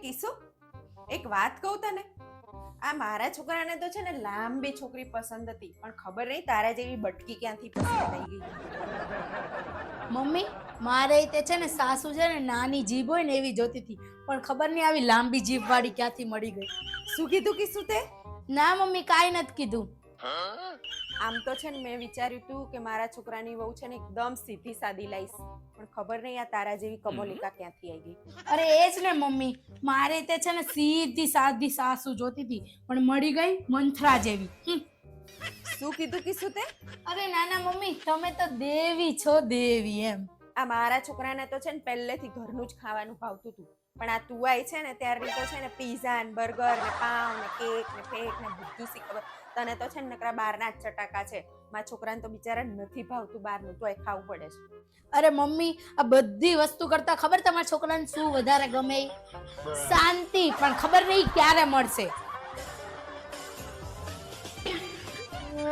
કિસ્સો એક વાત કહું તને, આ મારા છોકરાને તો છે ને લાંબી છોકરી પસંદ હતી, પણ ખબર નહીં તારા જેવી બટકી ક્યાંથી પસંદ થઈ ગઈ. મમ્મી મારે તે છે ને સાસુ છે ને નાની જીભ હોય ને એવી જોતી હતી, પણ ખબર નહીં આવી લાંબી જીભ વાળી ક્યાંથી મળી ગઈ. શું કીધું કિસ્સું તે? ના મમ્મી કાંઈ નથી કીધું. આમ તો છે ને મેં વિચાર્યું તું કે મારા છોકરાની વહુ છે ને એકદમ સીધી સાદી લાઈશ, પણ ખબર નહીં આ તારા જેવી કમોલિકા ક્યાંથી આવી ગઈ. અરે એ જ ને મમ્મી, મારે તે છે ને સીધી સાદી સાસુ જોતી હતી, પણ મળી ગઈ મંથરા જેવી. શું કીધું કિસ્સું તે? અરે નાના મમ્મી તમે તો દેવી છો દેવી એમ. આ મારા છોકરાને તો છે ને પહેલેથી ઘરનું જ ખાવાનું ભાવતું હતું, પણ આ તું આઈ છે ને ત્યારની તો છે ને પીઝા ને બર્ગર ને પાવ ને કેક ને ફેક ને બધું શી ખબર. તને તો છે ને નકરા બહારના જ ચટાકા છે. મારા છોકરાને તો બિચારા નથી ભાવતું બહારનું, તોય ખાવું પડે છે. અરે મમ્મી આ બધી વસ્તુ કરતા ખબર તમારા છોકરાને શું વધારે ગમે? શાંતિ. પણ ખબર નહીં ક્યારે મળશે.